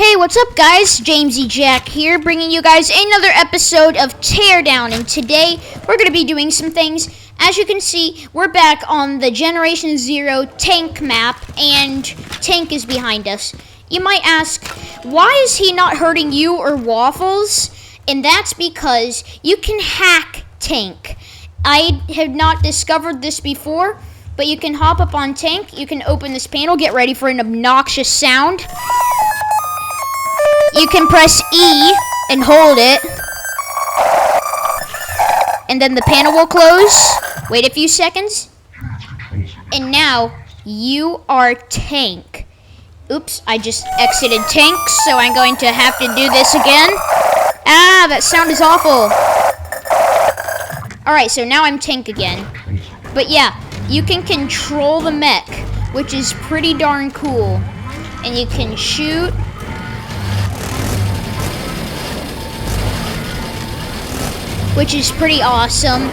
Hey, what's up guys? Jamesy Jack here, bringing you guys another episode of Teardown, and today we're going to be doing some things. As you can see, we're back on the Generation Zero tank map, and Tank is behind us. You might ask, why is he not hurting you or Waffles? And that's because you can hack Tank. I have not discovered this before, but you can hop up on Tank, you can open this panel, get ready for an obnoxious sound. You can press E and hold it, and then the panel will close. Wait a few seconds, and now you are Tank. Oops, I just exited Tank, so I'm going to have to do this again. Ah, that sound is awful. Alright, so now I'm Tank again. But yeah, you can control the mech, which is pretty darn cool. And you can shoot. Which is pretty awesome.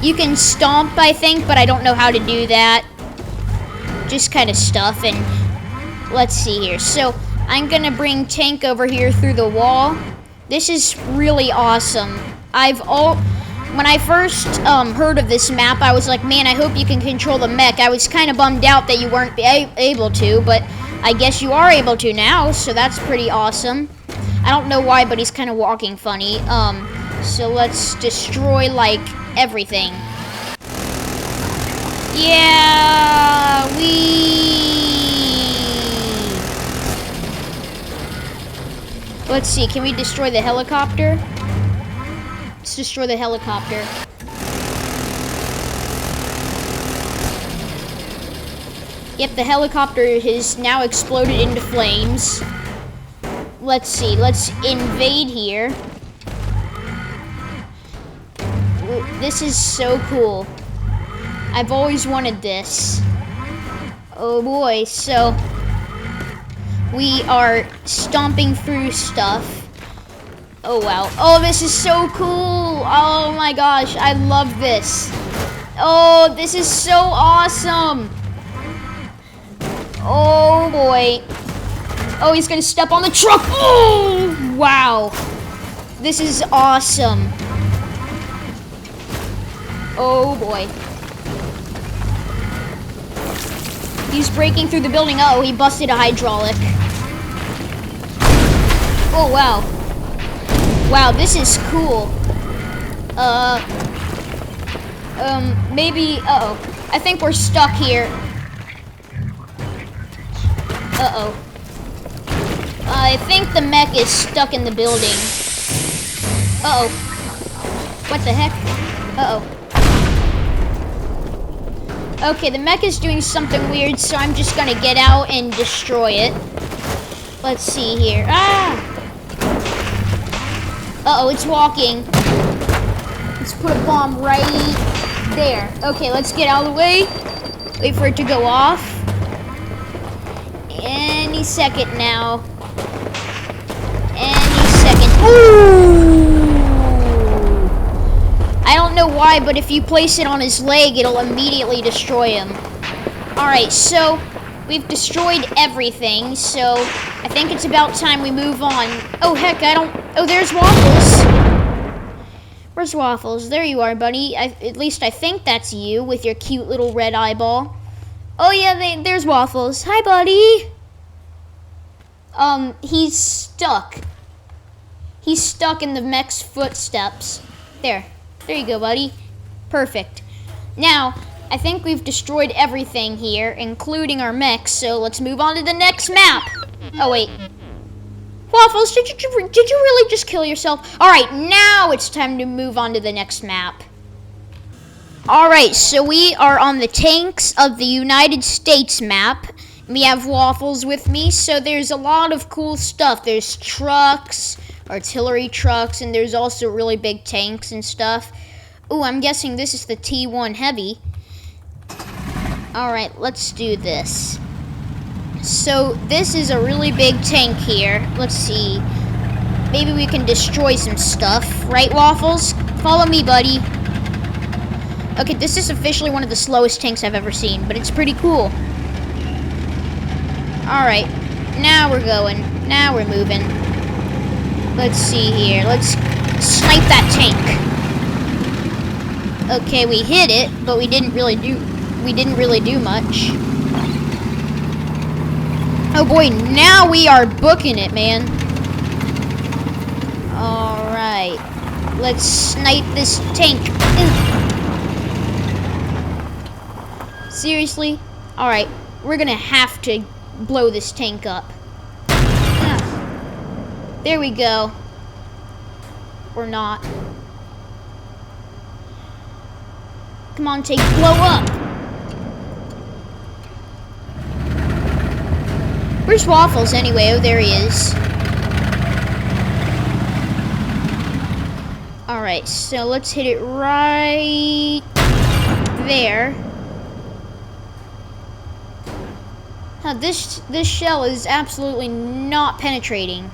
You can stomp, I think, but I don't know how to do that. Just kind of stuff, and let's see here. So, I'm gonna bring Tank over here through the wall. This is really awesome. When I first heard of this map, I was like, man, I hope you can control the mech. I was kind of bummed out that you weren't able to, but I guess you are able to now, so that's pretty awesome. I don't know why, but he's kind of walking funny. So let's destroy, like, everything. Yeah, Let's see, can we destroy the helicopter? Let's destroy the helicopter. Yep, the helicopter has now exploded into flames. Let's see, let's invade here. This is so cool. I've always wanted this. Oh boy, so we are stomping through stuff. Oh wow. Oh, this is so cool. Oh my gosh, I love this. Oh, this is so awesome. Oh boy. Oh, he's gonna step on the truck. Oh, wow. This is awesome. Oh boy. He's breaking through the building. Uh oh, he busted a hydraulic. Oh wow. Wow, this is cool. Maybe, uh-oh. I think we're stuck here. Uh-oh. I think the mech is stuck in the building. Uh-oh. What the heck? Uh-oh. Okay, the mech is doing something weird, so I'm just gonna get out and destroy it. Let's see here. Ah! Uh-oh, it's walking. Let's put a bomb right there. Okay, let's get out of the way. Wait for it to go off. Any second now. Any second. Ooh! I don't know why, but if you place it on his leg, it'll immediately destroy him. Alright, so we've destroyed everything, so I think it's about time we move on. Oh, heck, oh, there's Waffles. Where's Waffles? There you are, buddy. At least I think that's you with your cute little red eyeball. Oh, yeah, there's Waffles. Hi, buddy. He's stuck. He's stuck in the mech's footsteps. There you go, buddy. Perfect. Now, I think we've destroyed everything here, including our mechs, so let's move on to the next map. Oh, wait. Waffles, did you really just kill yourself? Alright, now it's time to move on to the next map. Alright, so we are on the Tanks of the United States map. We have Waffles with me, so there's a lot of cool stuff. There's trucks, artillery trucks, and there's also really big tanks and stuff. Ooh, I'm guessing this is the T1 Heavy. Alright, let's do this. So, this is a really big tank here. Let's see. Maybe we can destroy some stuff. Right, Waffles? Follow me, buddy. Okay, this is officially one of the slowest tanks I've ever seen, but it's pretty cool. Alright, now we're going. Now we're moving. Let's see here. Let's snipe that tank. Okay, we hit it, but we didn't really do much. Oh boy, now we are booking it, man. Alright. Let's snipe this tank. Seriously? Alright, we're gonna have to blow this tank up. There we go. Or not. Come on, tank, blow up! Where's Waffles anyway? Oh, there he is. Alright, so let's hit it right there. Now this shell is absolutely not penetrating.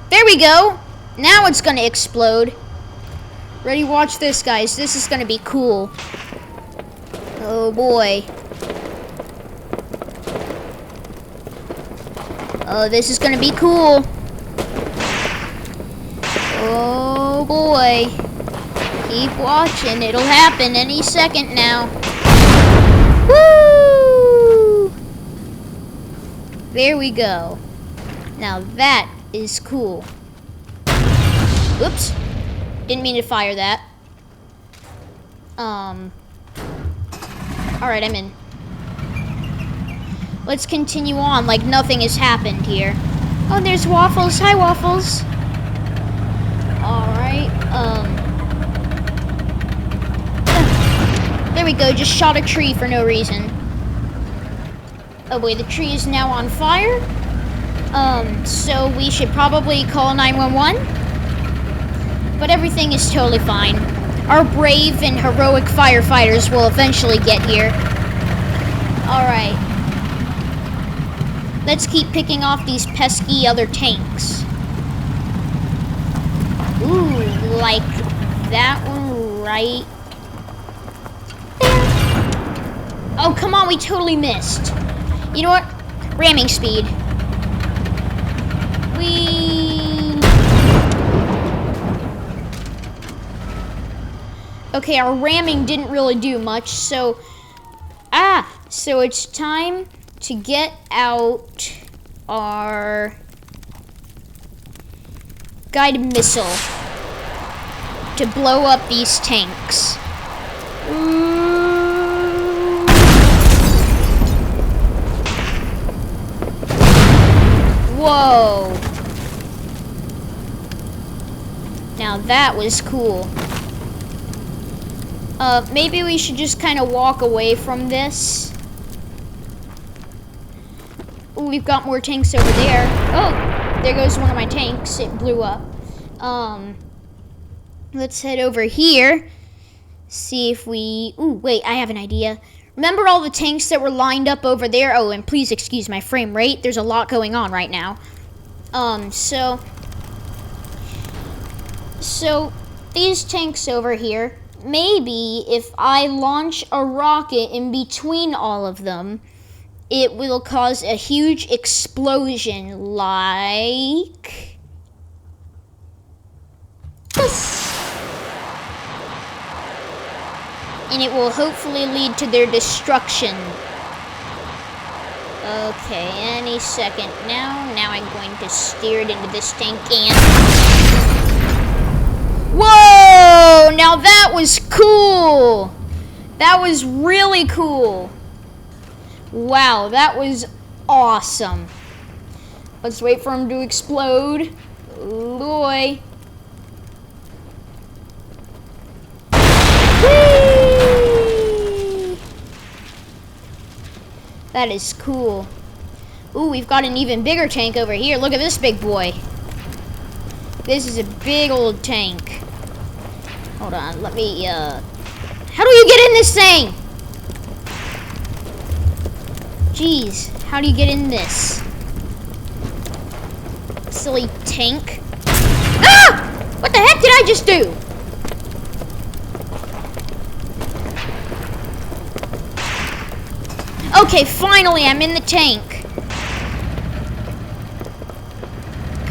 There we go! Now it's gonna explode. Ready? Watch this, guys. This is gonna be cool. Oh boy. Oh, this is gonna be cool. Oh boy. Keep watching. It'll happen any second now. Woo! There we go. Now that is cool. Oops. Didn't mean to fire that. Alright, I'm in. Let's continue on like nothing has happened here. Oh, there's Waffles. Hi, Waffles. Alright, there we go. Just shot a tree for no reason. Oh boy, the tree is now on fire. So we should probably call 911. But everything is totally fine. Our brave and heroic firefighters will eventually get here. Alright. Let's keep picking off these pesky other tanks. Ooh, like that one right there. Oh, come on, we totally missed. You know what? Ramming speed. Okay, our ramming didn't really do much, so so it's time to get out our guided missile to blow up these tanks. Whoa. Now that was cool. Maybe we should just kind of walk away from this. Ooh, we've got more tanks over there. Oh, there goes one of my tanks. It blew up. Let's head over here. See if we... Ooh, wait, I have an idea. Remember all the tanks that were lined up over there? Oh, and please excuse my frame rate. There's a lot going on right now. So these tanks over here, maybe if I launch a rocket in between all of them, it will cause a huge explosion like this. And it will hopefully lead to their destruction. Okay, any second now. Now I'm going to steer it into this tank and... Whoa! Now that was cool! That was really cool. Wow, that was awesome. Let's wait for him to explode. Oh boy. Whee! That is cool. Ooh, we've got an even bigger tank over here. Look at this big boy. This is a big old tank. Hold on, let me, how do you get in this thing? Jeez, how do you get in this? Silly tank. Ah! What the heck did I just do? Okay, finally I'm in the tank.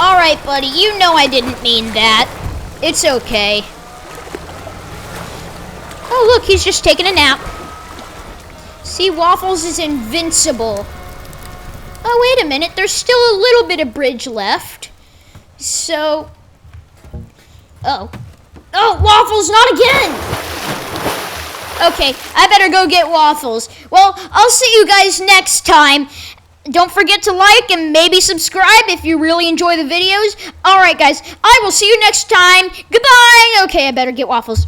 All right, buddy, you know I didn't mean that. It's okay. Oh, look, he's just taking a nap. See, Waffles is invincible. Oh, wait a minute, there's still a little bit of bridge left. So, oh, Waffles, not again! Okay, I better go get Waffles. Well, I'll see you guys next time. Don't forget to like and maybe subscribe if you really enjoy the videos. All right, guys, I will see you next time. Goodbye. Okay, I better get Waffles.